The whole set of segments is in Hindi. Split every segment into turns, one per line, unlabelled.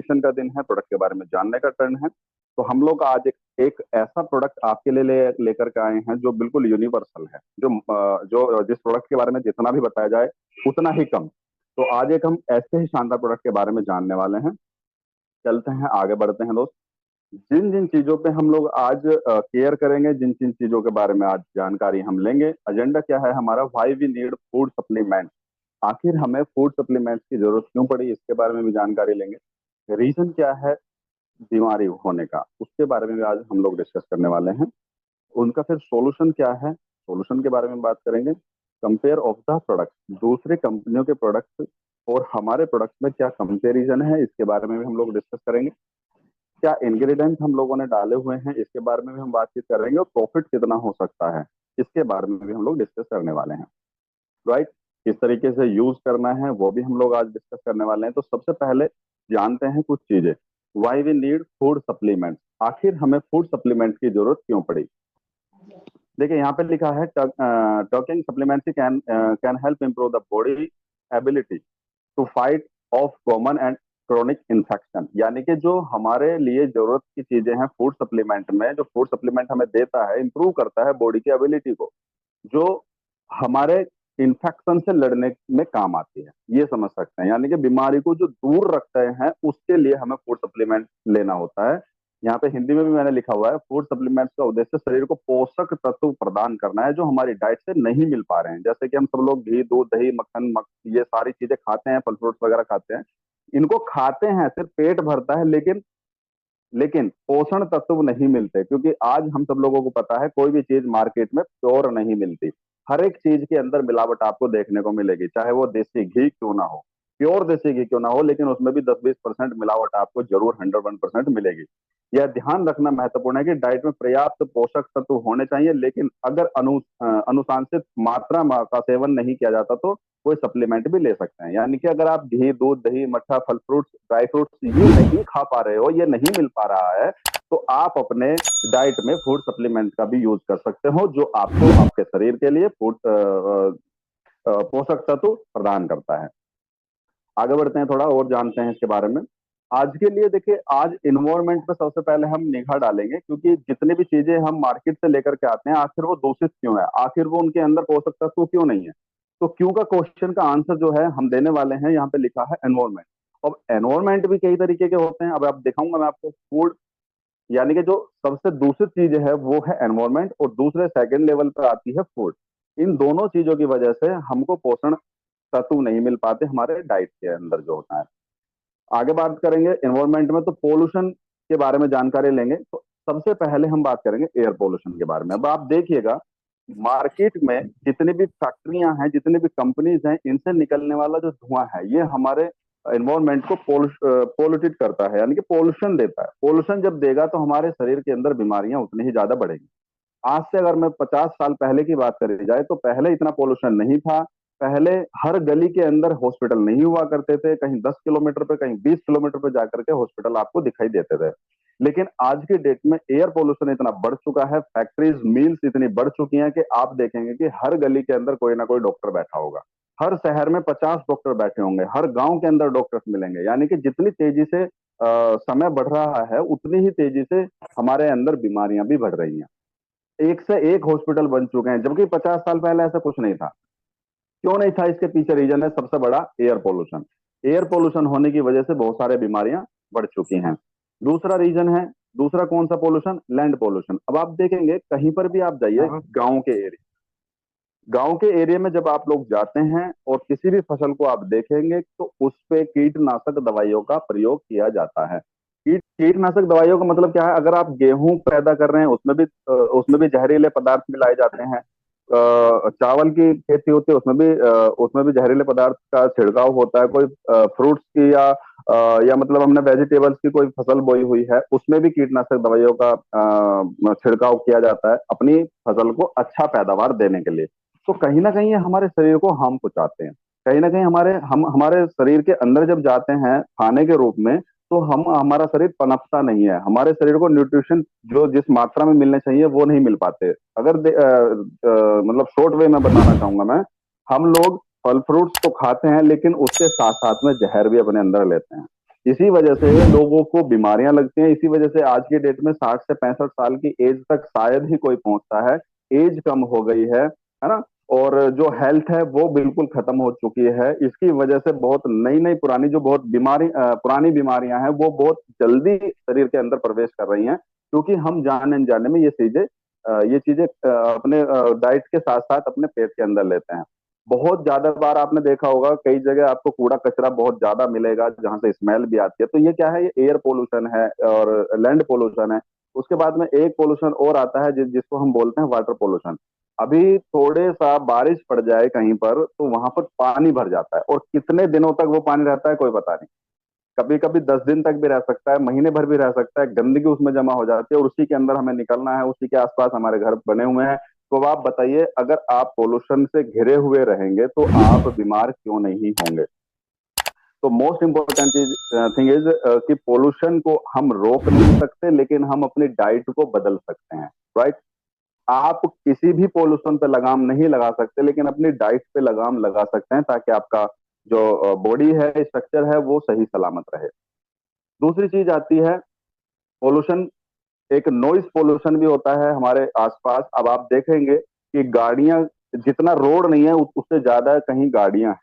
इन्फॉर्मेशन का दिन है, प्रोडक्ट के बारे में जानने का टर्न है। तो हम लोग आज एक ऐसा प्रोडक्ट आपके लिए लेकर के आए हैं जो बिल्कुल यूनिवर्सल है, जो जिस प्रोडक्ट के बारे में जितना भी बताया जाए उतना ही कम। तो आज एक हम ऐसे ही शानदार प्रोडक्ट के बारे में जानने वाले हैं। चलते हैं, आगे बढ़ते हैं दोस्त। जिन जिन चीजों पे हम लोग आज केयर करेंगे, जिन जिन चीजों के बारे में आज जानकारी हम लेंगे, एजेंडा क्या है हमारा, why we need food supplement. आखिर हमें फूड सप्लीमेंट्स की जरूरत क्यों पड़ी, इसके बारे में भी जानकारी लेंगे। रीजन क्या है बीमारी होने का, उसके बारे में भी आज हम लोग डिस्कस करने वाले हैं। उनका फिर सॉल्यूशन क्या है, सॉल्यूशन के बारे में बात करेंगे। कंपेयर ऑफ द प्रोडक्ट, दूसरे कंपनियों के प्रोडक्ट और हमारे प्रोडक्ट में क्या कंपेरिजन है, इसके बारे में भी हम लोग डिस्कस करेंगे। क्या इंग्रेडिएंट हम लोगों ने डाले हुए हैं, इसके बारे में भी हम बातचीत करेंगे। और प्रॉफिट कितना हो सकता है, इसके बारे में भी हम लोग डिस्कस करने वाले हैं। राइट, किस तरीके से यूज करना है वो भी हम लोग आज डिस्कस करने वाले हैं। तो सबसे पहले जानते हैं कुछ चीजें। Why we need food supplement, आखिर हमें फूड सप्लीमेंट की जरूरत क्यों पड़ी। देखिए यहाँ पे लिखा है taking supplements can help improve the body ability to fight off common and chronic infection. यानी कि जो हमारे लिए जरूरत की चीजें हैं फूड सप्लीमेंट में, जो फूड सप्लीमेंट हमें देता है, इंप्रूव करता है बॉडी की एबिलिटी को, जो हमारे इन्फेक्शन से लड़ने में काम आती है, ये समझ सकते हैं। यानी कि बीमारी को जो दूर रखते हैं उसके लिए हमें फूड सप्लीमेंट लेना होता है। यहाँ पे हिंदी में भी मैंने लिखा हुआ है, फूड सप्लीमेंट्स का उद्देश्य शरीर को पोषक तत्व प्रदान करना है जो हमारी डाइट से नहीं मिल पा रहे हैं। जैसे कि हम सब लोग घी, दूध, दही, मक्खन, ये सारी चीजें खाते हैं, फल फ्रूट्स वगैरह खाते हैं, इनको खाते हैं, सिर्फ पेट भरता है, लेकिन पोषण तत्व नहीं मिलते। क्योंकि आज हम सब लोगों को पता है कोई भी चीज मार्केट में प्योर नहीं मिलती। हर एक चीज के अंदर मिलावट आपको देखने को मिलेगी, चाहे वो देसी घी क्यों ना हो, प्योर देसी घी क्यों ना हो, लेकिन उसमें भी 10-20% मिलावट आपको जरूर 101% मिलेगी। यह ध्यान रखना महत्वपूर्ण है कि डाइट में पर्याप्त पोषक तत्व होने चाहिए, लेकिन अगर अनुशांसित मात्रा का सेवन नहीं किया जाता तो कोई सप्लीमेंट भी ले सकते हैं। यानी कि अगर आप घी, दूध, दही, मट्ठा, फल फ्रूट्स, ड्राई फ्रूट्स ये नहीं खा पा रहे हो, ये नहीं मिल पा रहा है, तो आप अपने डाइट में फूड सप्लीमेंट का भी यूज कर सकते हो, जो आपको आपके शरीर के लिए फूड पोषक तत्व प्रदान करता है। आगे बढ़ते हैं, थोड़ा और जानते हैं इसके बारे में। आज के लिए देखिए, आज इन्वायरमेंट पे सबसे पहले हम निगाह डालेंगे, क्योंकि जितनी भी चीजें हम मार्केट से लेकर के आते हैं आखिर वो दूषित क्यों है, आखिर वो उनके अंदर पोषक तत्व क्यों नहीं है। तो क्यों का क्वेश्चन का आंसर जो है हम देने वाले हैं, यहाँ पे लिखा है एनवायरमेंट। अब एनवायरमेंट भी कई तरीके के होते हैं, अब आप दिखाऊंगा मैं आपको। फूड यानी कि जो सबसे दूषित चीज है वो है एनवायरमेंट, और दूसरे सेकंड लेवल पर आती है फूड। इन दोनों चीजों की वजह से हमको पोषण तत्व नहीं मिल पाते हमारे डाइट के अंदर जो होता है। आगे बात करेंगे एनवायरमेंट में, तो पोल्यूशन के बारे में जानकारी लेंगे। तो सबसे पहले हम बात करेंगे एयर पोल्यूशन के बारे में। अब आप देखिएगा मार्केट में जितनी भी फैक्ट्रियां हैं, जितनी भी कंपनीज हैं, इनसे निकलने वाला जो धुआं है ये हमारे एनवायरमेंट को पोल्यूटेड करता है, यानी कि पोल्यूशन देता है। पोल्यूशन जब देगा तो हमारे शरीर के अंदर बीमारियां उतनी ही ज्यादा बढ़ेगी। आज से अगर मैं 50 साल पहले की बात करी जाए तो पहले इतना पोल्यूशन नहीं था। पहले हर गली के अंदर हॉस्पिटल नहीं हुआ करते थे, कहीं 10 किलोमीटर पे, कहीं 20 किलोमीटर पे जाकर के हॉस्पिटल आपको दिखाई देते थे। लेकिन आज की डेट में एयर पोल्यूशन इतना बढ़ चुका है, फैक्ट्रीज, मिल्स इतनी बढ़ चुकी हैं कि आप देखेंगे कि हर गली के अंदर कोई ना कोई डॉक्टर बैठा होगा। हर शहर में 50 डॉक्टर बैठे होंगे, हर गांव के अंदर डॉक्टर्स मिलेंगे। यानी कि जितनी तेजी से समय बढ़ रहा है उतनी ही तेजी से हमारे अंदर बीमारियां भी बढ़ रही हैं। एक से एक हॉस्पिटल बन चुके हैं, जबकि 50 साल पहले ऐसा कुछ नहीं था। क्यों नहीं था, इसके पीछे रीजन है सबसे बड़ा एयर पोल्यूशन। एयर पोल्यूशन होने की वजह से बहुत सारे बीमारियां बढ़ चुकी हैं। दूसरा रीजन है, दूसरा कौन सा पोल्यूशन, लैंड पोल्यूशन। अब आप देखेंगे कहीं पर भी आप जाइए, गांव के एरिया में जब आप लोग जाते हैं और किसी भी फसल को आप देखेंगे तो उस पे कीटनाशक दवाइयों का प्रयोग किया जाता है। कीटनाशक दवाइयों का मतलब क्या है, अगर आप गेहूं पैदा कर रहे हैं उसमें भी जहरीले पदार्थ मिलाए जाते हैं। चावल की खेती होती है उसमें भी जहरीले पदार्थ का छिड़काव होता है। कोई फ्रूट्स की या मतलब हमने वेजिटेबल्स की कोई फसल बोई हुई है उसमें भी कीटनाशक दवाइयों का छिड़काव किया जाता है अपनी फसल को अच्छा पैदावार देने के लिए। तो कहीं ना कहीं ये हमारे शरीर को हार्म पहुंचाते हैं। कहीं ना कहीं हमारे शरीर के अंदर जब जाते हैं खाने के रूप में, तो हमारा शरीर पनपता नहीं है। हमारे शरीर को न्यूट्रिशन जो जिस मात्रा में मिलने चाहिए वो नहीं मिल पाते। अगर मतलब शॉर्ट वे में बताना चाहूंगा मैं, हम लोग फल फ्रूट्स तो खाते हैं लेकिन उसके साथ साथ में जहर भी अपने अंदर लेते हैं। इसी वजह से लोगों को बीमारियां लगती हैं। इसी वजह से आज की डेट में 60 से 65 साल की एज तक शायद ही कोई पहुंचता है। एज कम हो गई है ना। और जो हेल्थ है वो बिल्कुल खत्म हो चुकी है। इसकी वजह से बहुत नई नई पुरानी जो बहुत पुरानी बीमारियां हैं वो बहुत जल्दी शरीर के अंदर प्रवेश कर रही हैं, क्योंकि हम जाने अनजाने में ये चीजें अपने डाइट के साथ साथ अपने पेट के अंदर लेते हैं। बहुत ज्यादा बार आपने देखा होगा, कई जगह आपको कूड़ा कचरा बहुत ज्यादा मिलेगा जहां से स्मेल भी आती है। तो ये क्या है, ये एयर पोल्यूशन है और लैंड पोल्यूशन है। उसके बाद में एक पोल्यूशन और आता है जिसको हम बोलते हैं वाटर पोल्यूशन। अभी थोड़े सा बारिश पड़ जाए कहीं पर तो वहां पर पानी भर जाता है, और कितने दिनों तक वो पानी रहता है कोई पता नहीं। कभी कभी 10 दिन तक भी रह सकता है, महीने भर भी रह सकता है। गंदगी उसमें जमा हो जाती है और उसी के अंदर हमें निकलना है, उसी के आसपास हमारे घर बने हुए हैं। तो आप बताइए, अगर आप पोल्यूशन से घिरे हुए रहेंगे तो आप बीमार क्यों नहीं होंगे। तो मोस्ट इम्पोर्टेंट चीज थिंग इज कि पोल्यूशन को हम रोक नहीं सकते, लेकिन हम अपनी डाइट को बदल सकते हैं। राइट। आप किसी भी पोल्यूशन पे लगाम नहीं लगा सकते, लेकिन अपनी डाइट पे लगाम लगा सकते हैं, ताकि आपका जो बॉडी है, स्ट्रक्चर है, वो सही सलामत रहे। दूसरी चीज आती है पोल्यूशन। एक नॉइस पोल्यूशन भी होता है हमारे आसपास। अब आप देखेंगे कि गाड़ियां, जितना रोड नहीं है उससे ज्यादा कहीं गाड़ियां हैं।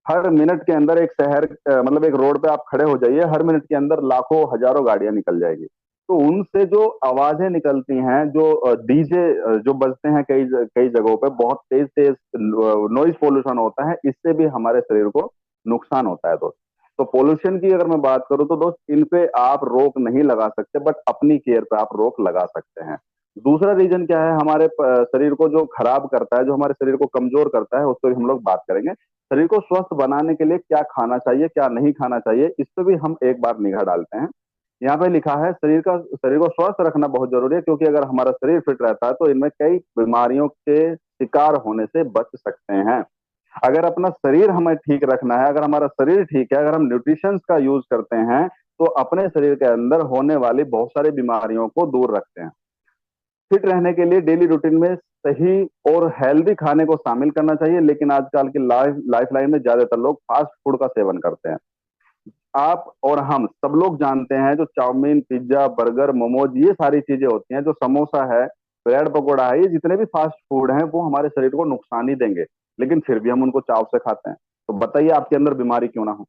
हर मिनट के अंदर एक शहर मतलब एक रोड पे आप खड़े हो जाइए, हर मिनट के अंदर लाखों हजारों गाड़ियां निकल जाएगी। तो उनसे जो आवाजें निकलती हैं, जो डीजे जो बजते हैं कई कई जगहों पे, बहुत तेज तेज नॉइज पोल्यूशन होता है। इससे भी हमारे शरीर को नुकसान होता है दोस्त। तो पोल्यूशन की अगर मैं बात करूं तो दोस्त, इन पे आप रोक नहीं लगा सकते, बट अपनी केयर पे आप रोक लगा सकते हैं। दूसरा रीजन क्या है, हमारे शरीर को जो खराब करता है, जो हमारे शरीर को कमजोर करता है, उस पर हम लोग बात करेंगे। शरीर को स्वस्थ बनाने के लिए क्या खाना चाहिए, क्या नहीं खाना चाहिए, इस पे भी हम एक बार निगाह डालते हैं। यहाँ पे लिखा है, शरीर को स्वस्थ रखना बहुत जरूरी है, क्योंकि अगर हमारा शरीर फिट रहता है तो इनमें कई बीमारियों के शिकार होने से बच सकते हैं। अगर अपना शरीर हमें ठीक रखना है, अगर हमारा शरीर ठीक है, अगर हम न्यूट्रिशन का यूज करते हैं, तो अपने शरीर के अंदर होने वाली बहुत सारी बीमारियों को दूर रखते हैं। फिट रहने के लिए डेली रूटीन में सही और हेल्दी खाने को शामिल करना चाहिए, लेकिन आजकल की लाइफ लाइन में ज्यादातर लोग फास्ट फूड का सेवन करते हैं। आप और हम सब लोग जानते हैं, जो चाउमीन, पिज्जा, बर्गर, मोमोज, ये सारी चीजें होती हैं, जो समोसा है, ब्रेड पकौड़ा है, ये जितने भी फास्ट फूड हैं वो हमारे शरीर को नुकसान ही देंगे, लेकिन फिर भी हम उनको चाव से खाते हैं। तो बताइए, आपके अंदर बीमारी क्यों ना हो।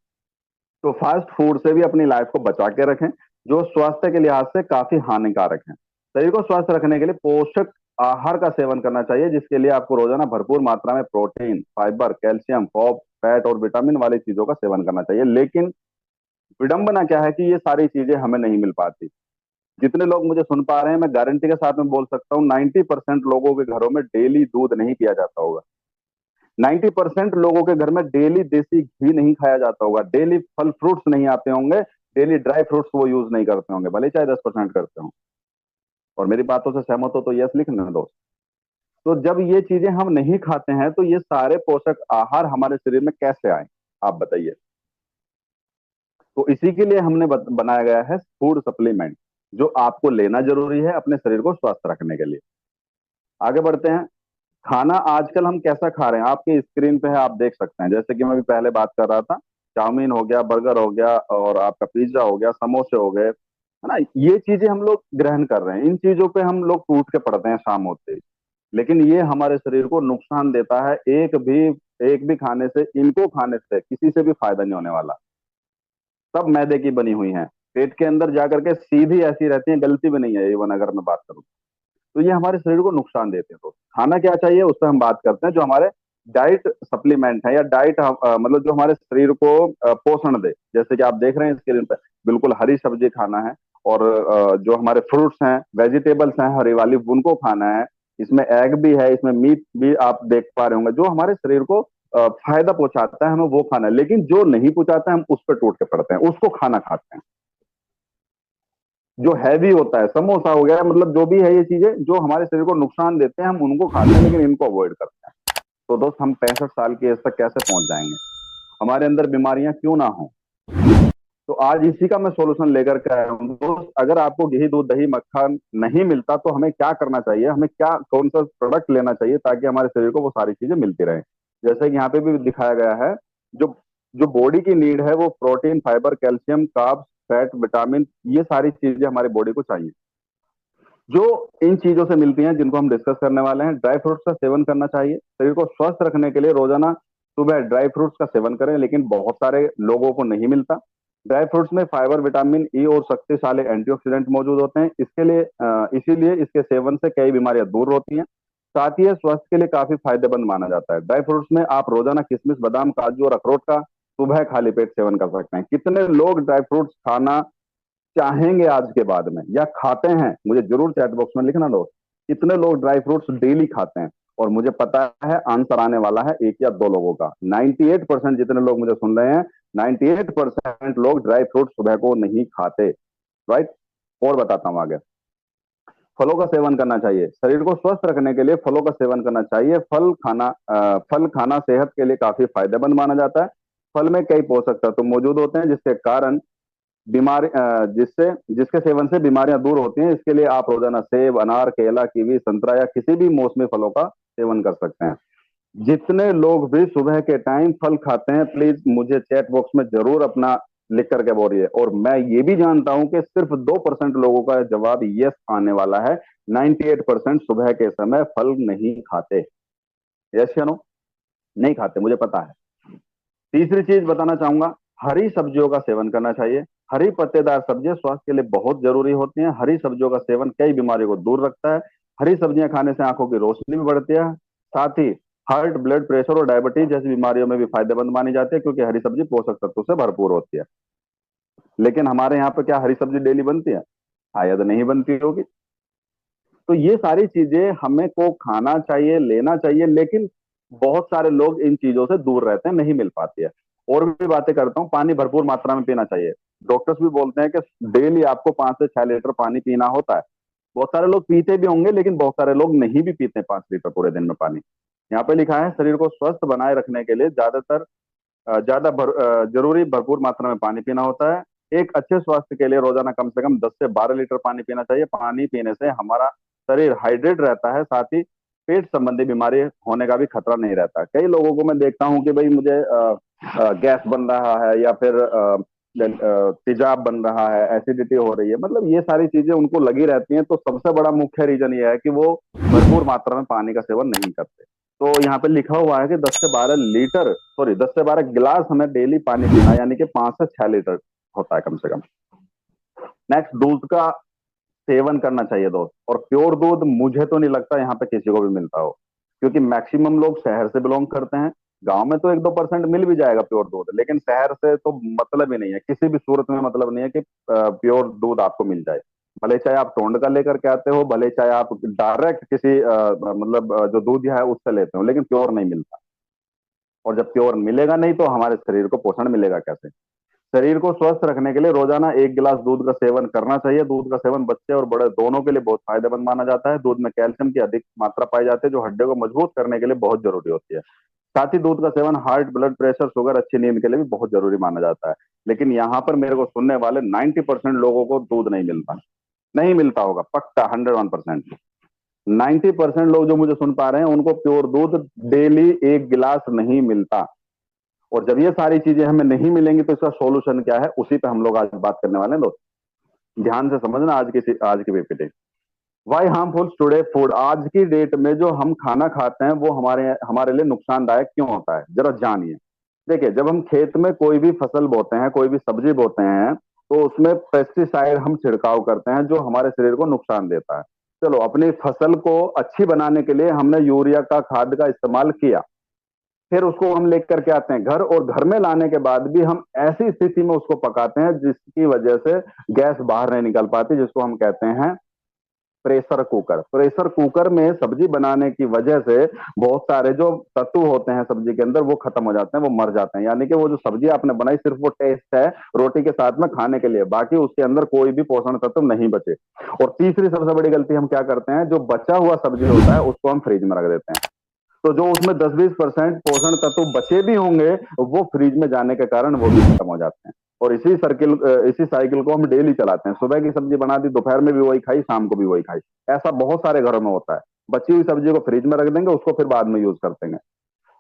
तो फास्ट फूड से भी अपनी लाइफ को बचा के रखें, जो स्वास्थ्य के लिहाज से काफी हानिकारक है। शरीर को स्वस्थ रखने के लिए पोषक आहार का सेवन करना चाहिए, जिसके लिए आपको रोजाना भरपूर मात्रा में प्रोटीन, फाइबर, कैल्शियम, फैट और विटामिन वाली चीजों का सेवन करना चाहिए। लेकिन विडंबना क्या है कि ये सारी चीजें हमें नहीं मिल पाती। जितने लोग मुझे सुन पा रहे हैं, मैं गारंटी के साथ में बोल सकता हूँ, 90% लोगों के घरों में डेली दूध नहीं पिया जाता होगा। 90% लोगों के घर में डेली देसी घी नहीं खाया जाता होगा। डेली फल फ्रूट्स नहीं आते होंगे। डेली ड्राई फ्रूट्स वो यूज नहीं करते होंगे, भले चाहे 10% करते हो। और मेरी बातों से सहमत हो तो यस लिखना दोस्त। तो जब ये चीजें हम नहीं खाते हैं, तो ये सारे पोषक आहार हमारे शरीर में कैसे आए, आप बताइए। तो इसी के लिए हमने बनाया गया है फूड सप्लीमेंट, जो आपको लेना जरूरी है अपने शरीर को स्वस्थ रखने के लिए। आगे बढ़ते हैं। खाना आजकल हम कैसा खा रहे हैं, आपके स्क्रीन पे है, आप देख सकते हैं। जैसे कि मैं अभी पहले बात कर रहा था, चाउमीन हो गया, बर्गर हो गया, और आपका पिज्जा हो गया, समोसे हो गए, है ना। ये चीजें हम लोग ग्रहण कर रहे हैं, इन चीजों पे हम लोग टूट के पड़ते हैं शाम होते ही। लेकिन ये हमारे शरीर को नुकसान देता है। एक भी खाने से, इनको खाने से किसी से भी फायदा नहीं होने वाला। सब मैदे की बनी हुई हैं, पेट के अंदर जाकर के सीधी ऐसी रहती हैं, गलती भी नहीं है इवन अगर मैं बात करूं। तो ये हमारे शरीर को नुकसान देते हैं। तो खाना क्या चाहिए उस पर हम बात करते हैं, जो हमारे डाइट सप्लीमेंट है, या डाइट मतलब जो हमारे शरीर को पोषण दे। जैसे कि आप देख रहे हैं स्क्रीन पे, बिल्कुल हरी सब्जी खाना है, और जो हमारे फ्रूट्स हैं, वेजिटेबल्स हैं हरी वाली, उनको खाना है। इसमें एग भी है, इसमें मीट भी आप देख पा रहे होंगे। जो हमारे शरीर को फायदा पहुंचाता है, हमें वो खाना है। लेकिन जो नहीं पहुंचाता है, हम उस पर टूट के पड़ते हैं, उसको खाना खाते हैं। जो हैवी होता है, समोसा हो गया, मतलब जो भी है ये चीजें जो हमारे शरीर को नुकसान देते हैं, हम उनको खाते हैं, लेकिन इनको अवॉइड करते हैं। तो दोस्त, हम 65 साल की एज तक कैसे पहुंच जाएंगे, हमारे अंदर बीमारियां क्यों ना हो। तो आज इसी का मैं सोल्यूशन लेकर के आया हूँ दोस्त। अगर आपको घी, दूध, दही, मक्खन नहीं मिलता, तो हमें क्या करना चाहिए, हमें क्या कौन सा प्रोडक्ट लेना चाहिए, ताकि हमारे शरीर को वो सारी चीजें मिलती रहे। जैसे कि यहाँ पे भी दिखाया गया है, जो जो बॉडी की नीड है वो protein, fibre, calcium, carbs, fat, vitamin, ये सारी चीजें हमारी बॉडी को चाहिए, जो इन चीजों से मिलती हैं, जिनको हम डिस्कस करने वाले हैं। ड्राई फ्रूट्स का सेवन करना चाहिए शरीर को स्वस्थ रखने के लिए। रोजाना सुबह ड्राई फ्रूट्स का सेवन करें, लेकिन बहुत सारे लोगों को नहीं मिलता। ड्राई फ्रूट्स में फाइबर, विटामिन ई और शक्तिशाली एंटीऑक्सीडेंट मौजूद होते हैं, इसके लिए इसीलिए इसके सेवन से कई बीमारियां दूर होती हैं। साथ ही ये स्वास्थ्य के लिए काफी फायदेमंद माना जाता है। ड्राई फ्रूट्स में आप रोजाना किशमिश, बादाम, काजू और अखरोट का सुबह खाली पेट सेवन कर सकते हैं। कितने लोग ड्राई फ्रूट्स खाना चाहेंगे आज के बाद में, या खाते हैं? मुझे जरूर चैट बॉक्स में लिखना दोस्त, कितने लोग ड्राई फ्रूट्स डेली खाते हैं? और मुझे पता है आंसर आने वाला है एक या दो लोगों का। 98% जितने लोग मुझे सुन रहे हैं, 98% लोग ड्राई फ्रूट सुबह को नहीं खाते। राइट। और बताता हूं आगे। फलों का सेवन करना चाहिए, शरीर को स्वस्थ रखने के लिए फलों का सेवन करना चाहिए। फल खाना सेहत के लिए काफी फायदेमंद माना जाता है। फल में कई पोषक तत्व मौजूद होते हैं, जिसके कारण बीमारी जिससे जिसके सेवन से बीमारियां दूर होती हैं। इसके लिए आप रोजाना सेब, अनार, केला, कीवी, संतरा या किसी भी मौसमी फलों का सेवन कर सकते हैं। जितने लोग भी सुबह के टाइम फल खाते हैं, प्लीज मुझे चैट बॉक्स में जरूर अपना लिख करके बोलिए। और मैं ये भी जानता हूं कि सिर्फ 2% लोगों का जवाब यस आने वाला है। 98% सुबह के समय फल नहीं खाते। यस या नो? नहीं खाते, मुझे पता है। तीसरी चीज बताना चाहूंगा, हरी सब्जियों का सेवन करना चाहिए। हरी पत्तेदार सब्जियां स्वास्थ्य के लिए बहुत जरूरी होती हैं। हरी सब्जियों का सेवन कई बीमारियों को दूर रखता है। हरी सब्जियां खाने से आंखों की रोशनी भी बढ़ती है। साथ ही हार्ट, ब्लड प्रेशर और डायबिटीज जैसी बीमारियों में भी फायदेमंद मानी जाती है, क्योंकि हरी सब्जी पोषक तत्वों से भरपूर होती है। लेकिन हमारे यहाँ पे क्या हरी सब्जी डेली बनती है? शायद नहीं बनती होगी। तो ये सारी चीजें हमें को खाना चाहिए, लेना चाहिए, लेकिन बहुत सारे लोग इन चीजों से दूर रहते हैं, नहीं मिल पाती है। और भी बातें करता हूँ, पानी भरपूर मात्रा में पीना चाहिए। डॉक्टर्स भी बोलते हैं कि डेली आपको 5 से 6 लीटर पानी पीना होता है। बहुत सारे लोग पीते भी होंगे, लेकिन बहुत सारे लोग नहीं भी पीते 5 लीटर पूरे दिन में पानी। यहाँ पे लिखा है शरीर को स्वस्थ बनाए रखने के लिए जरूरी भरपूर मात्रा में पानी पीना होता है। एक अच्छे स्वास्थ्य के लिए रोजाना कम से कम 10 से 12 लीटर पानी पीना चाहिए। पानी पीने से हमारा शरीर हाइड्रेट रहता है, साथ ही पेट संबंधी बीमारी होने का भी खतरा नहीं रहता। कई लोगों को मैं देखता हूँ कि भाई मुझे गैस बन रहा है, या फिर तेजाब बन रहा है, एसिडिटी हो रही है, मतलब ये सारी चीजें उनको लगी रहती हैं। तो सबसे बड़ा मुख्य रीजन ये है कि वो भरपूर मात्रा में पानी का सेवन नहीं करते। तो यहाँ पे लिखा हुआ है कि 10 से 12 हमें डेली पानी पीना, यानी कि 5 से 6 लीटर होता है कम से कम। नेक्स्ट, दूध का सेवन करना चाहिए दोस्त। और प्योर दूध मुझे तो नहीं लगता यहाँ पे किसी को भी मिलता हो, क्योंकि मैक्सिमम लोग शहर से बिलोंग करते हैं। गांव में तो 1-2% मिल भी जाएगा प्योर दूध, लेकिन शहर से तो मतलब ही नहीं है, किसी भी सूरत में मतलब नहीं है कि प्योर दूध आपको मिल जाए। भले चाहे आप टोंड का लेकर के आते हो, भले चाहे आप डायरेक्ट किसी जो दूध है उससे लेते हो, लेकिन प्योर नहीं मिलता। और जब प्योर मिलेगा नहीं तो हमारे शरीर को पोषण मिलेगा कैसे? शरीर को स्वस्थ रखने के लिए रोजाना 1 गिलास दूध का सेवन करना चाहिए। दूध का सेवन बच्चे और बड़े दोनों के लिए बहुत फायदेमंद माना जाता है। दूध में कैल्शियम की अधिक मात्रा पाई जाती है, जो हड्डियों को मजबूत करने के लिए बहुत जरूरी होती है। साथ ही दूध का seven heart, blood pressure, sugar, अच्छी नींद के लिए भी बहुत जरूरी माना जाता है। लेकिन यहाँ पर मेरे को सुनने वाले 90% लोगों को दूध नहीं मिलता। नहीं मिलता होगा पक्का, 101%। 90% लोग जो मुझे सुन पा रहे हैं, उनको प्योर दूध डेली 1 गिलास नहीं मिलता। और जब ये सारी चीजें हमें नहीं मिलेंगी तो इसका सॉल्यूशन क्या है, उसी पे हम लोग आज बात करने वाले हैं दोस्त। ध्यान से समझना आज की PPT. Why harmful today food. आज की डेट में जो हम खाना खाते हैं वो हमारे हमारे लिए नुकसानदायक क्यों होता है, जरा जानिए। देखिए, जब हम खेत में कोई भी फसल बोते हैं, कोई भी सब्जी बोते हैं, तो उसमें पेस्टिसाइड हम छिड़काव करते हैं, जो हमारे शरीर को नुकसान देता है। चलो, अपनी फसल को अच्छी बनाने के लिए हमने यूरिया का खाद का इस्तेमाल किया, फिर उसको हम लेकर के आते हैं घर, और घर में लाने के बाद भी हम ऐसी स्थिति में उसको पकाते हैं जिसकी वजह से गैस बाहर नहीं निकल पाती, जिसको हम कहते हैं प्रेशर कुकर। प्रेशर कुकर में सब्जी बनाने की वजह से बहुत सारे जो तत्व होते हैं सब्जी के अंदर वो खत्म हो जाते हैं, वो मर जाते हैं। यानी कि वो जो सब्जी आपने बनाई सिर्फ वो टेस्ट है रोटी के साथ में खाने के लिए, बाकी उसके अंदर कोई भी पोषण तत्व नहीं बचे। और तीसरी सबसे बड़ी गलती हम क्या करते हैं, जो बचा हुआ सब्जी होता है उसको हम फ्रिज में रख देते हैं। तो जो उसमें 10-20% पोषण तत्व बचे भी होंगे, वो फ्रिज में जाने के कारण वो भी खत्म हो जाते हैं। और इसी साइकिल को हम डेली चलाते हैं। सुबह की सब्जी बना दी, दोपहर में भी वही खाई, शाम को भी वही खाई। ऐसा बहुत सारे घरों में होता है। बची हुई सब्जी को फ्रिज में रख देंगे, उसको फिर बाद में यूज करते हैं।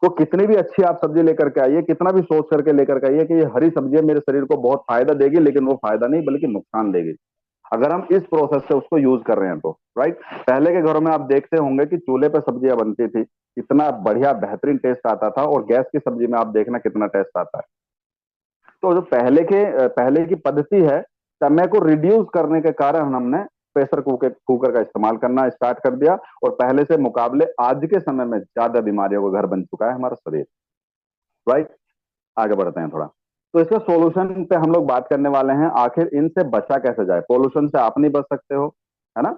तो कितनी भी अच्छी आप सब्जी लेकर के आइए, कितना भी सोच करके लेकर के आइए कि ये हरी सब्जी मेरे शरीर को बहुत फायदा देगी, लेकिन वो फायदा नहीं बल्कि नुकसान देगी अगर हम इस प्रोसेस से उसको यूज कर रहे हैं तो। राइट। पहले के घरों में आप देखते होंगे कि चूल्हे पर सब्जियां बनती थी, कितना बढ़िया बेहतरीन टेस्ट आता था, और गैस की सब्जी में आप देखना कितना टेस्ट आता है। तो जो पहले की पद्धति है, समय को रिड्यूस करने के कारण हमने प्रेशर कुकर का इस्तेमाल करना स्टार्ट कर दिया, और पहले से मुकाबले आज के समय में ज्यादा बीमारियों का घर बन चुका है हमारा शरीर। राइट। आगे बढ़ते हैं थोड़ा। तो इसका सॉल्यूशन पे हम लोग बात करने वाले हैं, आखिर इनसे बचा कैसे जाए। पोल्यूशन से आप नहीं बच सकते हो, है ना।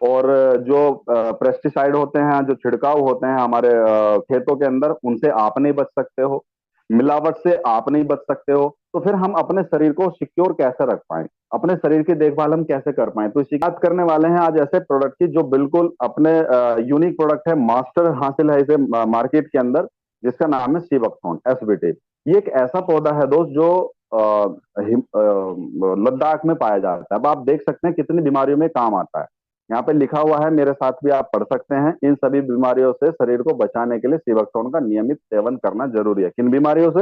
और जो पेस्टिसाइड होते हैं, जो छिड़काव होते हैं हमारे खेतों के अंदर, उनसे आप नहीं बच सकते हो। मिलावट से आप नहीं बच सकते हो। तो फिर हम अपने शरीर को सिक्योर कैसे रख पाए, अपने शरीर की देखभाल हम कैसे कर पाए। तो इसी बात करने वाले हैं आज ऐसे प्रोडक्ट की जो बिल्कुल अपने यूनिक प्रोडक्ट है, मास्टर हासिल है इसे मार्केट के अंदर, जिसका नाम है सीबकथॉर्न एसबीटी। ये एक ऐसा पौधा है दोस्त जो लद्दाख में पाया जाता है। अब आप देख सकते हैं कितनी बीमारियों में काम आता है। यहाँ पे लिखा हुआ है, मेरे साथ भी आप पढ़ सकते हैं, इन सभी बीमारियों से शरीर को बचाने के लिए सीबकथॉर्न का नियमित सेवन करना जरूरी है। किन बीमारियों से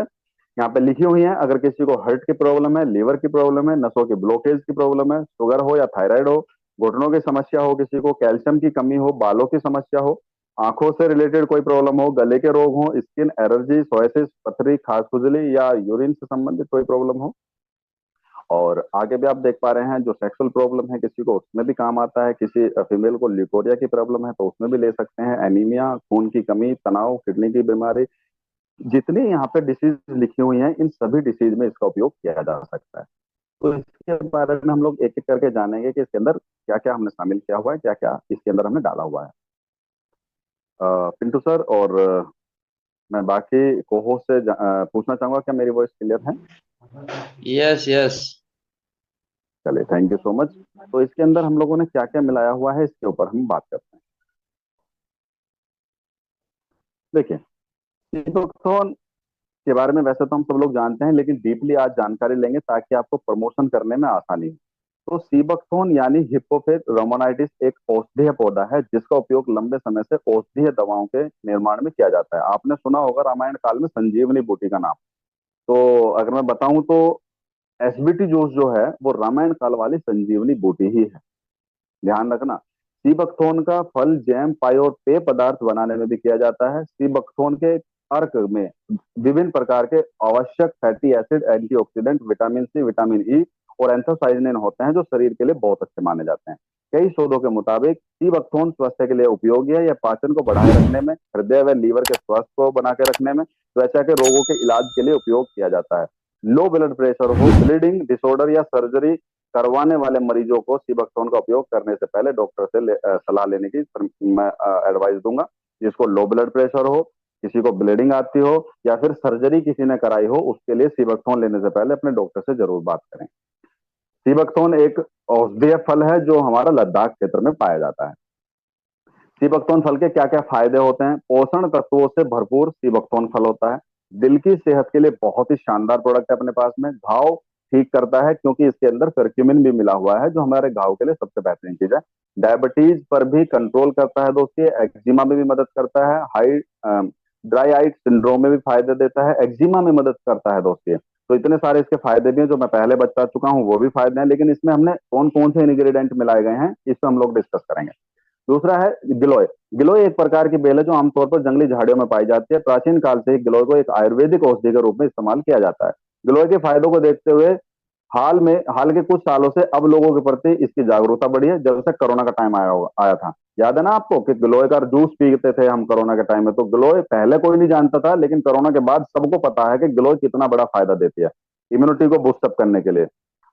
यहाँ पे लिखी हुई है, अगर किसी को हार्ट की प्रॉब्लम है, लीवर की प्रॉब्लम है, नसों की ब्लॉकेज की प्रॉब्लम है, शुगर हो या थायराइड हो, घुटनों की समस्या हो, किसी को कैल्शियम की कमी हो, बालों की समस्या हो, आंखों से रिलेटेड कोई प्रॉब्लम हो, गले के रोग हो, स्किन एलर्जी, सोयासिस, पथरी, खाज खुजली या यूरिन से संबंधित कोई प्रॉब्लम हो, और आगे भी आप देख पा रहे हैं जो सेक्सुअल प्रॉब्लम है किसी को, उसमें भी काम आता है। किसी फीमेल को ल्यूकोरिया की प्रॉब्लम है तो उसमें भी ले सकते हैं। एनीमिया, खून की कमी, तनाव, किडनी की बीमारी, जितनी यहाँ पे डिसीज लिखी हुई हैं, इन सभी डिसीज में इसका उपयोग किया जा सकता है। तो इसके बारे में हम लोग एक एक करके जानेंगे कि इसके अंदर क्या क्या हमने शामिल किया हुआ है, क्या क्या इसके अंदर हमने डाला हुआ है। पिंटू सर और मैं बाकी कोहोस्ट से पूछना चाहूंगा, क्या मेरी वॉइस क्लियर है?
Yes yes.
चलिए, थैंक यू सो मच। तो इसके अंदर हम लोगों ने क्या क्या मिलाया हुआ है, इसके ऊपर हम बात करते हैं। देखिए, सीबोक्सोन के बारे में वैसे तो हम सब लोग जानते हैं, लेकिन डीपली आज जानकारी लेंगे ताकि आपको प्रमोशन करने में आसानी हो। तो सीबकथॉर्न यानी हिप्पोफिथ रोमानाइटिस एक औषधीय पौधा है जिसका उपयोग लंबे समय से औषधीय दवाओं के निर्माण में किया जाता है। आपने सुना होगा रामायण काल में संजीवनी बूटी का नाम। तो अगर मैं बताऊं तो एसबीटी जूस जो है वो रामायण काल वाली संजीवनी बूटी ही है। ध्यान रखना। सीबकथॉर्न का फल जैम, पाई और पेय पदार्थ बनाने में भी किया जाता है। सीबकथॉर्न के अर्क में विभिन्न प्रकार के आवश्यक fatty acid, antioxidant, vitamin C, vitamin E और एंथोसाइनिन होते हैं जो शरीर के लिए बहुत अच्छे माने जाते हैं। कई शोधों के मुताबिक सीबकथॉर्न स्वास्थ्य के लिए उपयोगी है। यह पाचन को बढ़ाए रखने में, हृदय व लीवर के स्वास्थ्य को बना के रखने में, त्वचा के रोगों के इलाज के लिए उपयोग किया जाता है। लो ब्लड प्रेशर हो, ब्लीडिंग डिसऑर्डर या सर्जरी करवाने वाले मरीजों को सीबकथॉर्न का उपयोग करने से पहले डॉक्टर से सलाह लेने की मैं एडवाइस दूंगा। जिसको लो ब्लड प्रेशर हो, किसी को ब्लीडिंग आती हो, या फिर सर्जरी किसी ने कराई हो, उसके लिए सीबकथॉर्न लेने से पहले अपने डॉक्टर से जरूर बात करें। सीबकथॉर्न एक औषधीय फल है जो हमारा लद्दाख क्षेत्र में पाया जाता है। सीबकथॉर्न फल के क्या क्या फायदे होते हैं? पोषण तत्वों से भरपूर सीबकथॉर्न फल होता है। दिल की सेहत के लिए बहुत ही शानदार प्रोडक्ट है अपने पास में। घाव ठीक करता है क्योंकि इसके अंदर करक्यूमिन भी मिला हुआ है जो हमारे घाव के लिए सबसे बेहतरीन चीज है। डायबिटीज पर भी कंट्रोल करता है दोस्तों। एक्जिमा में भी मदद करता है। हाई ड्राई आइट सिंड्रोम में भी फायदे देता है। एक्जिमा में मदद करता है दोस्तों। तो इतने सारे इसके फायदे भी हैं जो मैं पहले बता चुका हूँ, वो भी फायदे हैं, लेकिन इसमें हमने कौन कौन से इंग्रेडिएंट मिलाए गए हैं इस पर हम लोग डिस्कस करेंगे। दूसरा है गिलोय। गिलोय एक प्रकार की बेल है जो आमतौर पर जंगली झाड़ियों में पाई जाती है। प्राचीन काल से गिलोय को एक आयुर्वेदिक औषधि के रूप में इस्तेमाल किया जाता है। गिलोय के फायदों को देखते हुए हाल के कुछ सालों से अब लोगों के प्रति इसकी जागरूकता बढ़ी है। जब से कोरोना का टाइम आया था, याद है ना आपको कि गिलोय का जूस पीते थे हम कोरोना के टाइम में। तो गिलोय पहले कोई नहीं जानता था, लेकिन कोरोना के बाद सबको पता है कि गिलोय कितना बड़ा फायदा देती है इम्यूनिटी को बूस्टअप करने के लिए।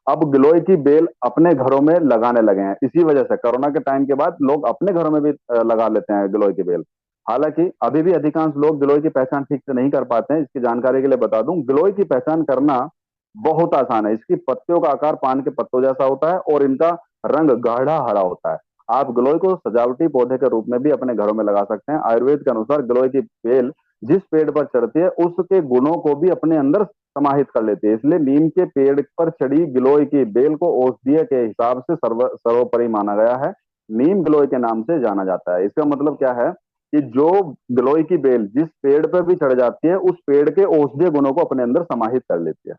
अब गिलोय की बेल अपने घरों में लगाने लगे हैं। इसी वजह से कोरोना के टाइम के बाद लोग अपने घरों में भी लगा लेते हैं गिलोय की बेल। हालांकि अभी भी अधिकांश लोग गिलोय की पहचान ठीक से नहीं कर पाते हैं। इसकी जानकारी के लिए बता दूं, गिलोय की पहचान करना बहुत आसान है। इसकी पत्तियों का आकार पान के पत्तों जैसा होता है और इनका रंग गाढ़ा हरा होता है। आप गिलोय को सजावटी पौधे के रूप में भी अपने घरों में लगा सकते हैं। आयुर्वेद के अनुसार गिलोय की बेल जिस पेड़ पर चढ़ती है उसके गुणों को भी अपने अंदर समाहित कर लेती है। इसलिए नीम के पेड़ पर चढ़ी गिलोय की बेल को औषधीय के हिसाब से सर्वोपरि माना गया है। नीम गिलोय के नाम से जाना जाता है। इसका मतलब क्या है कि जो गिलोय की बेल जिस पेड़ पर भी चढ़ जाती है उस पेड़ के औषधीय गुणों को अपने अंदर समाहित कर लेती है।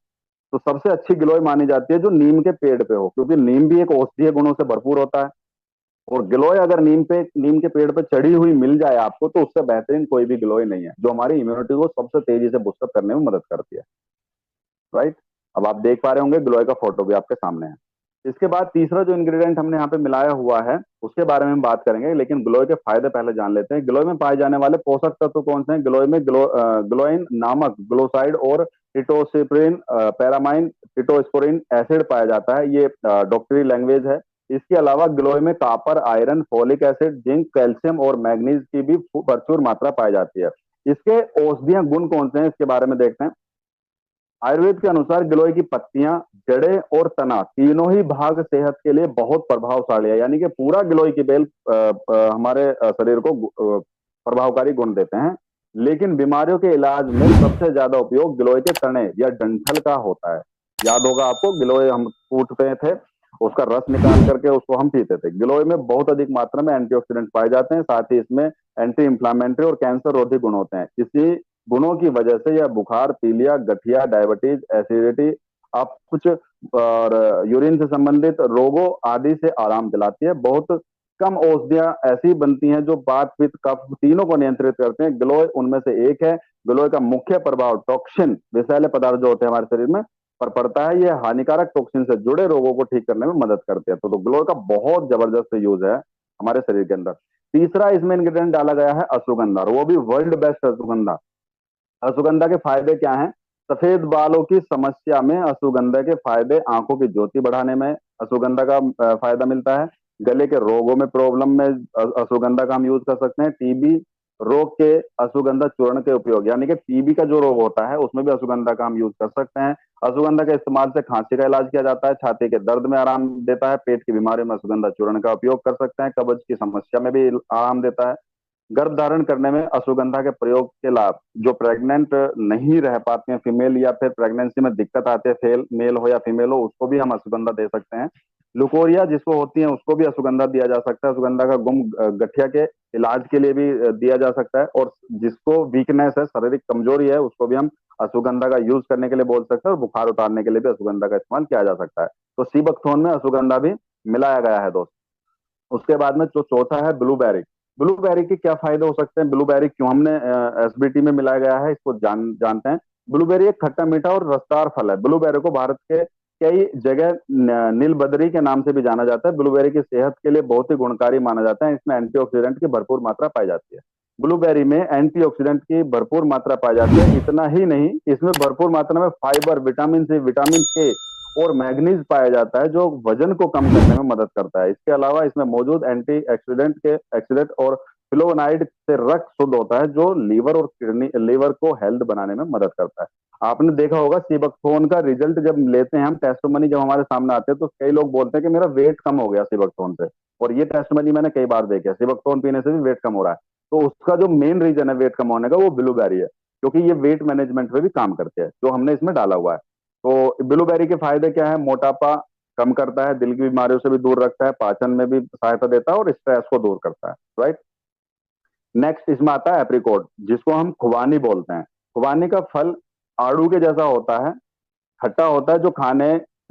तो सबसे अच्छी गिलोय मानी जाती है जो नीम के पेड़ पे हो, क्योंकि नीम भी एक औषधीय गुणों से भरपूर होता है। और गिलोय अगर नीम के पेड़ पे चढ़ी हुई मिल जाए आपको तो उससे बेहतरीन कोई भी गिलोय नहीं है, जो हमारी इम्यूनिटी को सबसे तेजी से बूस्टअप करने में मदद करती है। राइट। अब आप देख पा रहे होंगे गिलोय का फोटो भी आपके सामने है। इसके बाद तीसरा जो इंग्रेडिएंट हमने यहाँ पे मिलाया हुआ है उसके बारे में हम बात करेंगे, लेकिन गिलोय के फायदे पहले जान लेते हैं। गिलोय में पाए जाने वाले पोषक तत्व कौन से हैं? गिलोय में गिलोइन नामक ग्लोसाइड और टिटोसिप्रिन, पैरामाइन, टिटोस्पोरिन एसिड पाया जाता है। ये डॉक्टरी लैंग्वेज है। इसके अलावा गिलोय में copper, iron, folic acid, zinc, calcium और मैग्नीज की भी प्रचुर मात्रा पाई जाती है। इसके औषधीय गुण कौन से हैं इसके बारे में देखते हैं। आयुर्वेद के अनुसार गिलोय की पत्तियां, जड़ें और तना तीनों ही भाग सेहत के लिए बहुत प्रभावशाली है। यानी कि पूरा गिलोय की बेल हमारे शरीर को प्रभावकारी गुण देते हैं। लेकिन बीमारियों के इलाज में सबसे ज्यादा उपयोग गिलोय के तने या डंठल का होता है। याद होगा आपको, गिलोय हम कूटते थे, उसका रस निकाल करके उसको हम पीते थे। गिलोय में बहुत अधिक मात्रा में एंटीऑक्सीडेंट पाए जाते हैं, साथ ही इसमें एंटी इंफ्लामेटरी और कैंसर रोधी गुण होते हैं। इसी गुणों की वजह से यह बुखार, पीलिया, गठिया, डायबिटीज, एसिडिटी, आप कुछ और यूरिन से संबंधित रोगों आदि से आराम दिलाती है। बहुत कम औषधियां ऐसी बनती हैं जो वात, पित्त, कफ तीनों को नियंत्रित करते हैं। गिलोय उनमें से एक है। गिलोय का मुख्य प्रभाव टॉक्सिन, विषैले पदार्थ जो होते हैं हमारे शरीर में पर पड़ता है। यह हानिकारक टॉक्सिन से जुड़े रोगों को ठीक करने में मदद करते हैं। तो गिलोय का बहुत जबरदस्त यूज है हमारे शरीर के अंदर। तीसरा इसमें इंग्रेडिएंट डाला गया है अश्वगंधा, और वो भी वर्ल्ड बेस्ट अश्वगंधा। अश्वगंधा के फायदे क्या हैं? सफेद बालों की समस्या में अश्वगंधा के फायदे, आंखों की ज्योति बढ़ाने में अश्वगंधा का फायदा मिलता है। गले के रोगों में प्रॉब्लम में अश्वगंधा का हम यूज कर सकते हैं। टीबी रोग के अश्वगंधा चूर्ण के उपयोग, यानी कि टीबी का जो रोग होता है उसमें भी अश्वगंधा का हम यूज कर सकते हैं। अश्वगंधा के इस्तेमाल से खांसी का इलाज किया जाता है, छाती के दर्द में आराम देता है, पेट की बीमारी में अश्वगंधा चूर्ण का उपयोग कर सकते हैं, कब्ज की समस्या में भी आराम देता है। गर्भ धारण करने में अश्वगंधा के प्रयोग के लाभ, जो प्रेग्नेंट नहीं रह पाते हैं फीमेल, या फिर प्रेगनेंसी में दिक्कत आती है, फेल मेल हो या फीमेल हो, उसको भी हम अश्वगंधा दे सकते हैं। लुकोरिया जिसको होती है उसको भी अश्वगंधा दिया जा सकता है। अश्वगंधा का गुम गठिया के इलाज के लिए भी दिया जा सकता है। और जिसको वीकनेस है, शारीरिक कमजोरी है, उसको भी हम अश्वगंधा का यूज करने के लिए बोल सकते हैं। और बुखार उतारने के लिए भी अश्वगंधा का इस्तेमाल किया जा सकता है। तो सीबकथोन में अश्वगंधा भी मिलाया गया है दोस्त। उसके बाद में जो चौथा है ब्लूबेरी। ब्लूबेरी के क्या फायदे हो सकते हैं? ब्लूबेरी क्यों हमने एसबीटी में मिलाया गया है, इसको जानते हैं। ब्लूबेरी एक खट्टा मीठा और रसदार फल है। ब्लूबेरी को भारत के कई जगह नीलबदरी के नाम से भी जाना जाता है। ब्लूबेरी की सेहत के लिए बहुत ही गुणकारी माना जाता है। इसमें एंटीऑक्सीडेंट की भरपूर मात्रा पाई जाती है। ब्लूबेरी में एंटीऑक्सीडेंट की भरपूर मात्रा पाई जाती है। इतना ही नहीं, इसमें भरपूर मात्रा में फाइबर, विटामिन सी, विटामिन के और मैग्नीज पाया जाता है, जो वजन को कम करने में मदद करता है। इसके अलावा इसमें मौजूद एंटी एक्सीडेंट और फ्लोनाइड से रक्त शुद्ध होता है, जो लीवर और किडनी, लीवर को हेल्थ बनाने में मदद करता है। आपने देखा होगा सीबकथोन का रिजल्ट जब लेते हैं हम, टेस्टमनी जब हमारे सामने आते हैं तो कई लोग बोलते हैं कि मेरा वेट कम हो गया सीबकथोन से। और ये टेस्टमनी मैंने कई बार देखे, सीबकथोन पीने से भी वेट कम हो रहा है। तो उसका जो मेन रीजन है वेट कम होने का, वो ब्लूबेरी है, क्योंकि ये वेट मैनेजमेंट में भी काम करते हैं, जो हमने इसमें डाला हुआ है। तो ब्लूबेरी के फायदे क्या है? मोटापा कम करता है, दिल की बीमारियों से भी दूर रखता है, पाचन में भी सहायता देता है और स्ट्रेस को दूर करता है। राइट। नेक्स्ट इसमें आता है एप्रिकॉट, जिसको हम खुबानी बोलते हैं। खुबानी का फल आड़ू के जैसा होता है, खट्टा होता है,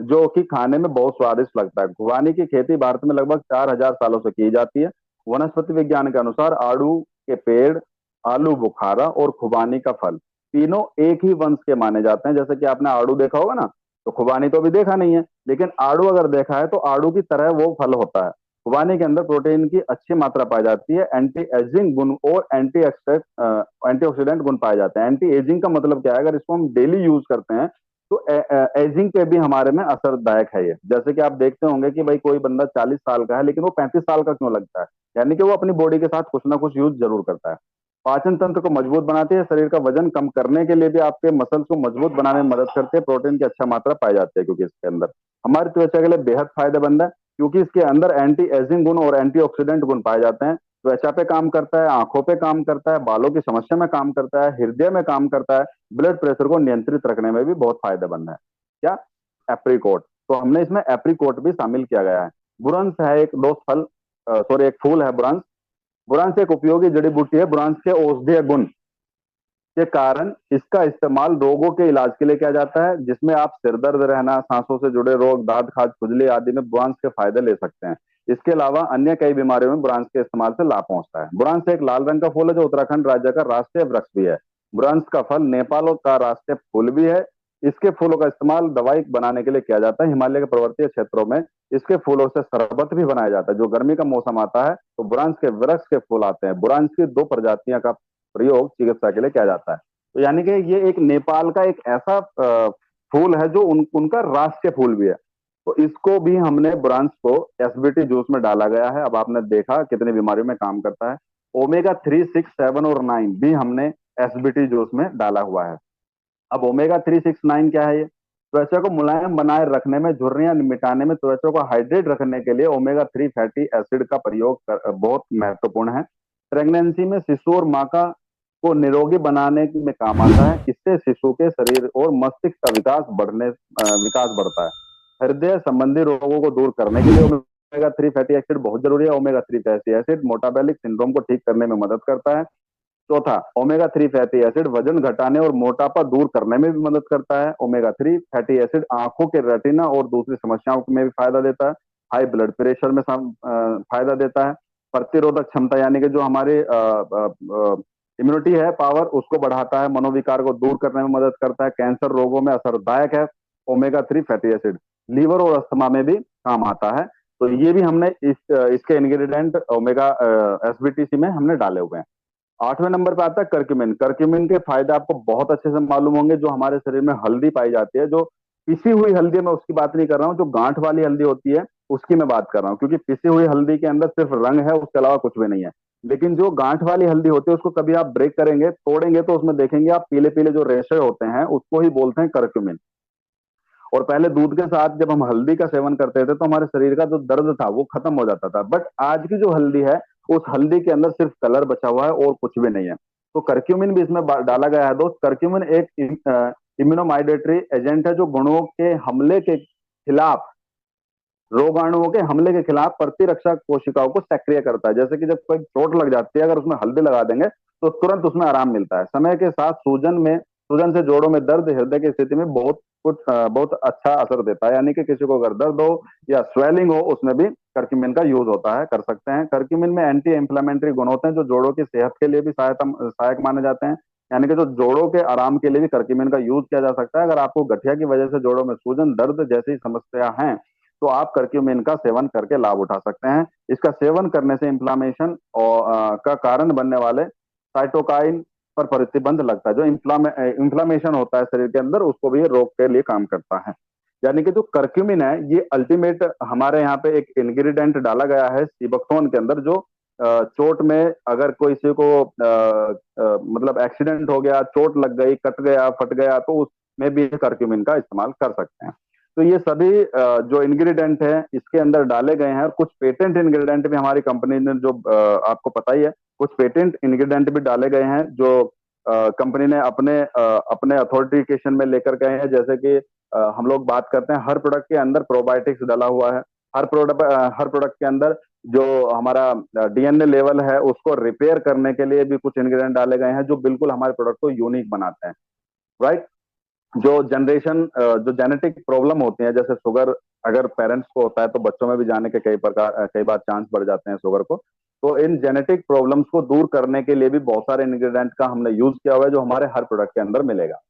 जो कि खाने में बहुत स्वादिष्ट लगता है। खुबानी की खेती भारत में लगभग 4000 सालों से की जाती है। वनस्पति विज्ञान के अनुसार आड़ू के पेड़, आलू बुखारा और खुबानी का फल तीनों एक ही वंश के माने जाते हैं। जैसे कि आपने आड़ू देखा होगा ना, तो खुबानी तो अभी देखा नहीं है, लेकिन आड़ू अगर देखा है तो आड़ू की तरह वो फल होता है। खुबानी के अंदर प्रोटीन की अच्छी मात्रा पाई जाती है, एंटी एजिंग गुण और एंटीऑक्सीडेंट गुण पाए जाते हैं। एंटी एजिंग का मतलब क्या है? अगर इसको हम डेली यूज करते हैं तो एजिंग पे भी हमारे में असरदायक है ये। जैसे कि आप देखते होंगे कि भाई कोई बंदा 40 साल का है लेकिन वो 35 साल का क्यों लगता है? यानी कि वो अपनी बॉडी के साथ कुछ ना कुछ यूज जरूर करता है। पाचन तंत्र को मजबूत बनाती है, शरीर का वजन कम करने के लिए भी आपके मसल्स को मजबूत बनाने में मदद करती है। प्रोटीन की अच्छा मात्रा पाई जाती है क्योंकि इसके अंदर हमारी त्वचा के लिए बेहद फायदेमंद है, क्योंकि इसके अंदर एंटी एजिंग गुण और एंटीऑक्सीडेंट गुण पाए जाते हैं। त्वचा पे काम करता है, आंखों पे काम करता है, बालों की समस्या में काम करता है, हृदय में काम करता है, ब्लड प्रेशर को नियंत्रित रखने में भी बहुत फायदेमंद है। क्या? एप्रिकॉट। तो हमने इसमें एप्रिकॉट भी शामिल किया गया है। बुरंस है एक दोस्त फल, सॉरी एक फूल है बुरंस। बुरांस एक उपयोगी जड़ी बूटी है। बुरांस के औषधीय गुण के कारण इसका इस्तेमाल रोगों के इलाज के लिए किया जाता है, जिसमें आप सिर दर्द रहना, सांसों से जुड़े रोग, दांत खाज, खुजली आदि में बुरांस के फायदे ले सकते हैं। इसके अलावा अन्य कई बीमारियों में बुरांस के इस्तेमाल से लाभ पहुंचता है। बुरांस एक लाल रंग का फूल है जो उत्तराखंड राज्य का राष्ट्रीय वृक्ष भी है। बुरांस का फल नेपाल का राष्ट्रीय फूल भी है। इसके फूलों का इस्तेमाल दवाई बनाने के लिए किया जाता है। हिमालय के पर्वतीय क्षेत्रों में इसके फूलों से शरबत भी बनाया जाता है। जो गर्मी का मौसम आता है तो बुरांस के वृक्ष के फूल आते हैं। बुरांस की 2 प्रजातियां का प्रयोग चिकित्सा के लिए किया जाता है। तो यानी कि ये एक नेपाल का एक ऐसा फूल है जो उनका राष्ट्रीय फूल भी है। तो इसको भी हमने बुरांस को एसबीटी जूस में डाला गया है। अब आपने देखा कितनी बीमारियों में काम करता है। ओमेगा 3, 6, 7 और 9 भी हमने एसबीटी जूस में डाला हुआ है। अब ओमेगा 3, 6, 9 क्या है ये? त्वचा को मुलायम बनाए रखने में, झुर्रियां मिटाने में, त्वचा को हाइड्रेट रखने के लिए ओमेगा 3 फैटी एसिड का प्रयोग बहुत महत्वपूर्ण है। प्रेगनेंसी में शिशु और माँ का को निरोगी बनाने में काम आता है। इससे शिशु के शरीर और मस्तिष्क का विकास बढ़ता है। हृदय संबंधी रोगों को दूर करने के लिए ओमेगा 3 फैटी एसिड बहुत जरूरी है। ओमेगा 3 फैटी एसिड मोटाबेलिक सिंड्रोम को ठीक करने में मदद करता है। चौथा, ओमेगा 3 फैटी एसिड वजन घटाने और मोटापा दूर करने में भी मदद करता है। ओमेगा 3 फैटी एसिड आंखों के रेटिना और दूसरी समस्याओं में भी फायदा देता है। हाई ब्लड प्रेशर में फायदा देता है। प्रतिरोधक क्षमता यानी कि जो हमारे इम्यूनिटी है, पावर, उसको बढ़ाता है। मनोविकार को दूर करने में मदद करता है। कैंसर रोगों में असरदायक है ओमेगा 3 फैटी एसिड। लीवर और अस्थमा में भी काम आता है। तो ये भी हमने इसके इंग्रेडिएंट ओमेगा एसबीटीसी में हमने डाले हुए हैं। 8वें नंबर पे आता है करक्यूमिन। करक्यूमिन के फायदे आपको बहुत अच्छे से मालूम होंगे। जो हमारे शरीर में हल्दी पाई जाती है, जो पिसी हुई हल्दी है, मैं उसकी बात नहीं कर रहा हूँ। जो गांठ वाली हल्दी होती है उसकी मैं बात कर रहा हूँ, क्योंकि पिसी हुई हल्दी के अंदर सिर्फ रंग है, उसके अलावा कुछ भी नहीं है। लेकिन जो गांठ वाली हल्दी होती है उसको कभी आप ब्रेक करेंगे, तोड़ेंगे, तो उसमें देखेंगे आप पीले पीले जो रेशे होते हैं, उसको ही बोलते हैं करक्यूमिन। और पहले दूध के साथ जब हम हल्दी का सेवन करते थे तो हमारे शरीर का जो दर्द था वो खत्म हो जाता था। बट आज की जो हल्दी है, उस हल्दी के अंदर सिर्फ कलर बचा हुआ है और कुछ भी नहीं है। तो करक्यूमिन भी इसमें डाला गया है दोस्त। करक्यूमिन एक इम्यूनोमाइडेटरी एजेंट है जो गुणों के हमले के खिलाफ, रोगाणुओं के हमले के खिलाफ प्रतिरक्षा कोशिकाओं को सक्रिय करता है। जैसे कि जब कोई चोट लग जाती है, अगर उसमें हल्दी लगा देंगे तो तुरंत उसमें आराम मिलता है। समय के साथ सूजन से जोड़ों में दर्द, हृदय की स्थिति में बहुत अच्छा असर देता है। यानी कि किसी को अगर दर्द हो या स्वेलिंग हो, उसमें भी करक्यूमिन का यूज होता है, कर सकते हैं। करक्यूमिन में एंटी इंफ्लेमेटरी गुण होते हैं जो जोड़ों की सेहत के लिए भी सहायक माने जाते हैं। यानी कि जो जोड़ों के आराम के लिए भी करक्यूमिन का यूज किया जा सकता है। अगर आपको गठिया की वजह से जोड़ों में सूजन, दर्द जैसी समस्या है तो आप करक्यूमिन का सेवन करके लाभ उठा सकते हैं। इसका सेवन करने से इन्फ्लामेशन का कारण बनने वाले साइटोकाइन पर प्रतिबंध लगता है। जो इन्फ्लामेशन होता है शरीर के अंदर, उसको भी ये रोक के लिए काम करता है। यानी कि जो करक्यूमिन है, ये अल्टीमेट हमारे यहाँ पे एक इंग्रेडिएंट डाला गया है सीबकथोन के अंदर। जो चोट में अगर कोई किसी को मतलब एक्सीडेंट हो गया, चोट लग गई, कट गया, फट गया, तो उसमें भी करक्यूमिन का इस्तेमाल कर सकते हैं। तो ये सभी जो इंग्रेडिएंट है इसके अंदर डाले गए हैं। और कुछ पेटेंट इंग्रेडिएंट भी हमारी कंपनी ने, जो आपको पता ही है, कुछ पेटेंट इंग्रेडिएंट भी डाले गए हैं जो कंपनी ने अपने अथॉरिटिकेशन में लेकर गए हैं। जैसे कि हम लोग बात करते हैं, हर प्रोडक्ट के अंदर प्रोबायोटिक्स डाला हुआ है। हर प्रोडक्ट के अंदर जो हमारा डीएनए लेवल है उसको रिपेयर करने के लिए भी कुछ इंग्रेडिएंट डाले गए हैं जो बिल्कुल हमारे प्रोडक्ट को यूनिक बनाते हैं। राइट। जो जेनेटिक प्रॉब्लम होती है, जैसे शुगर, अगर पेरेंट्स को होता है तो बच्चों में भी जाने के कई बार चांस बढ़ जाते हैं शुगर को। तो इन जेनेटिक प्रॉब्लम्स को दूर करने के लिए भी बहुत सारे इंग्रेडिएंट का हमने यूज किया हुआ है जो हमारे हर प्रोडक्ट के अंदर मिलेगा।